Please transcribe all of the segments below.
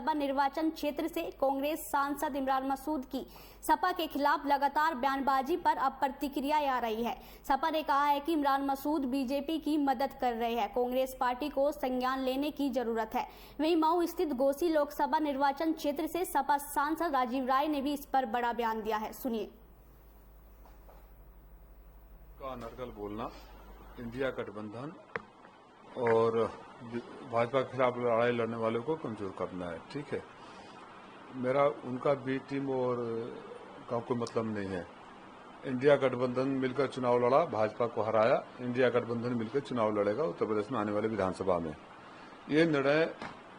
लोकसभा निर्वाचन क्षेत्र से कांग्रेस सांसद इमरान मसूद की सपा के खिलाफ लगातार बयानबाजी पर अब प्रतिक्रिया आ रही है। सपा ने कहा है कि इमरान मसूद बीजेपी की मदद कर रहे हैं, कांग्रेस पार्टी को संज्ञान लेने की जरूरत है। वहीं मऊ स्थित घोसी लोकसभा निर्वाचन क्षेत्र से सपा सांसद राजीव राय ने भी इस पर बड़ा बयान दिया है। सुनिए। का अनर्गल बोलना, इंडिया गठबंधन और भाजपा के खिलाफ लड़ाई लड़ने वालों को कमजोर करना है। ठीक है, मेरा उनका बी टीम और का कोई मतलब नहीं है। इंडिया गठबंधन मिलकर चुनाव लड़ा, भाजपा को हराया। इंडिया गठबंधन मिलकर चुनाव लड़ेगा उत्तर प्रदेश में आने वाले विधानसभा में। ये निर्णय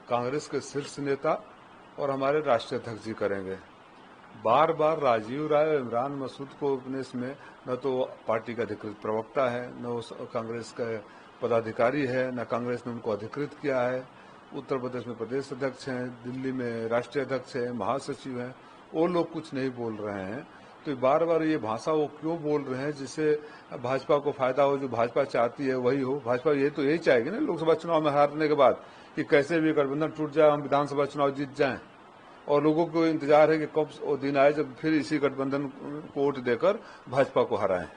कांग्रेस के शीर्ष नेता और हमारे राष्ट्रीय अध्यक्ष जी करेंगे। बार बार राजीव राय और इमरान मसूद को अपने इसमें न तो पार्टी का अधिकृत प्रवक्ता है, न वो कांग्रेस का पदाधिकारी है, न कांग्रेस ने उनको अधिकृत किया है। उत्तर प्रदेश में प्रदेश अध्यक्ष हैं, दिल्ली में राष्ट्रीय अध्यक्ष हैं, महासचिव हैं, वो लोग कुछ नहीं बोल रहे हैं। तो बार बार ये भाषा वो क्यों बोल रहे हैं जिससे भाजपा को फायदा हो, जो भाजपा चाहती है वही हो। भाजपा ये तो यही चाहेगी ना लोकसभा चुनाव में हारने के बाद कि कैसे भी गठबंधन टूट जाए, हम विधानसभा चुनाव जीत जाएं। और लोगों को इंतजार है कि कब वो दिन आए जब फिर इसी गठबंधन को वोट देकर भाजपा को हराएं।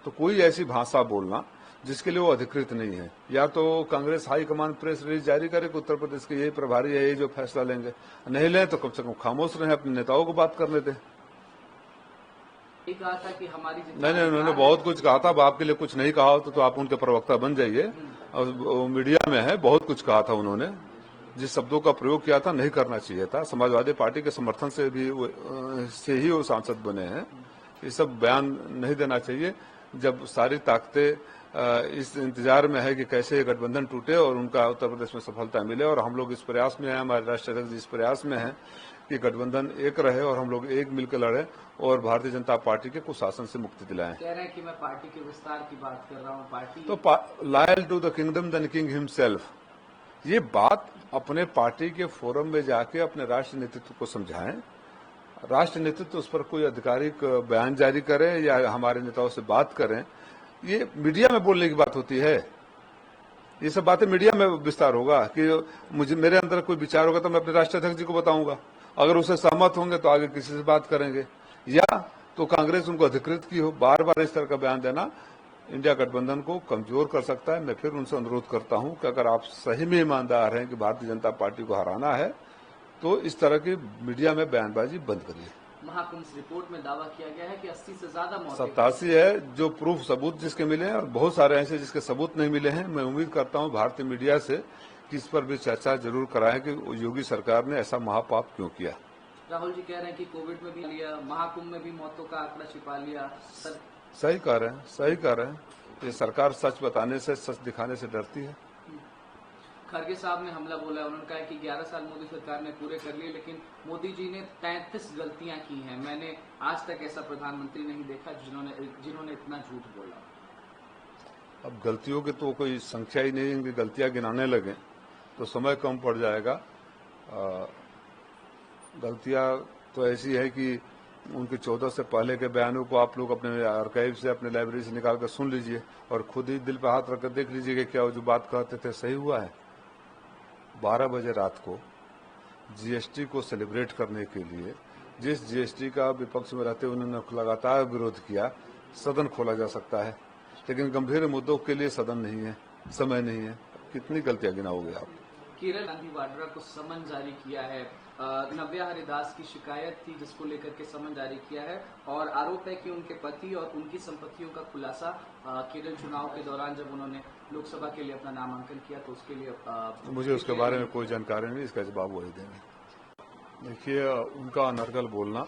तो कोई ऐसी भाषा बोलना जिसके लिए वो अधिकृत नहीं है, या तो कांग्रेस हाईकमान प्रेस रिलीज जारी करे कि उत्तर प्रदेश के यही प्रभारी है, ये जो फैसला लेंगे। नहीं लें तो कम से कम खामोश रहे, अपने नेताओं को बात करने दें। कहा था कि हमारी नहीं, उन्होंने बहुत कुछ कहा था। अब आपके लिए कुछ नहीं कहा हो तो आप उनके प्रवक्ता बन जाइए। और मीडिया में है, बहुत कुछ कहा था उन्होंने। जिस शब्दों का प्रयोग किया था नहीं करना चाहिए था। समाजवादी पार्टी के समर्थन से भी से ही वो सांसद बने हैं। ये सब बयान नहीं देना चाहिए जब सारी ताकतें इस इंतजार में है कि कैसे ये गठबंधन टूटे और उनका उत्तर प्रदेश में सफलता मिले। और हम लोग इस प्रयास में हैं, हमारे राष्ट्रीय अध्यक्ष इस प्रयास में हैं कि गठबंधन एक रहे और हम लोग एक मिलकर लड़े और भारतीय जनता पार्टी के कुशासन से मुक्ति दिलाएं। कह रहे हैं कि मैं पार्टी के विस्तार की बात कर रहा हूं। पार्टी तो loyal to the kingdom then king himself, ये बात अपने पार्टी के फोरम में जाके अपने राष्ट्रीय नेतृत्व को समझाएं। राष्ट्रीय नेतृत्व उस पर कोई आधिकारिक बयान जारी करे या हमारे नेताओं से बात करें। ये मीडिया में बोलने की बात होती है। ये सब बातें मीडिया में विस्तार होगा कि मेरे अंदर कोई विचार होगा तो मैं अपने राष्ट्रीय अध्यक्ष जी को बताऊंगा। अगर उससे सहमत होंगे तो आगे किसी से बात करेंगे, या तो कांग्रेस उनको अधिकृत की हो। बार बार इस तरह का बयान देना इंडिया गठबंधन को कमजोर कर सकता है। मैं फिर उनसे अनुरोध करता हूं कि अगर आप सही में ईमानदार हैं कि भारतीय जनता पार्टी को हराना है तो इस तरह की मीडिया में बयानबाजी बंद करिए। महाकुंभ रिपोर्ट में दावा किया गया है कि 80 से ज्यादा मौतें 87 है जो प्रूफ सबूत जिसके मिले हैं, और बहुत सारे ऐसे जिसके सबूत नहीं मिले हैं। मैं उम्मीद करता हूं भारतीय मीडिया से कि इस पर भी चर्चा जरूर कराएं कि योगी सरकार ने ऐसा महापाप क्यों किया। राहुल जी कह रहे हैं कि कोविड में भी लिया, महाकुंभ में भी मौतों का आंकड़ा छिपा लिया। सही कह रहे हैं। ये सरकार सच बताने से, सच दिखाने से डरती है। खरगे साहब ने हमला बोला है। उन्होंने कहा कि 11 साल मोदी सरकार ने पूरे कर लिए, लेकिन मोदी जी ने 33 गलतियां की हैं। मैंने आज तक ऐसा प्रधानमंत्री नहीं देखा जिन्होंने इतना झूठ बोला। अब गलतियों की तो कोई संख्या ही नहीं है कि गलतियां गिनाने लगे तो समय कम पड़ जाएगा। गलतियां तो ऐसी है कि उनके 14 से पहले के बयानों को आप लोग अपने आर्काइव से, अपने लाइब्रेरी से निकाल कर सुन लीजिए और खुद ही दिल पर हाथ रखकर देख लीजिए कि क्या वो जो बात कहते थे सही हुआ है। 12 बजे रात को जीएसटी को सेलिब्रेट करने के लिए, जिस जीएसटी का विपक्ष में रहते उन्होंने लगातार विरोध किया, सदन खोला जा सकता है, लेकिन गंभीर मुद्दों के लिए सदन नहीं है, समय नहीं है। कितनी गलतियां गिनाओगे आप। केरल गांधी वाड्रा को समन जारी किया है। नव्या हरिदास की शिकायत थी जिसको लेकर के समन जारी किया है और आरोप है कि उनके पति और उनकी संपत्तियों का खुलासा केरल चुनाव के दौरान जब उन्होंने लोकसभा के लिए अपना नामांकन किया तो उसके लिए मुझे उसके बारे में कोई जानकारी नहीं, इसका जवाब वही देंगे। देखिए, उनका अनर्गल बोलना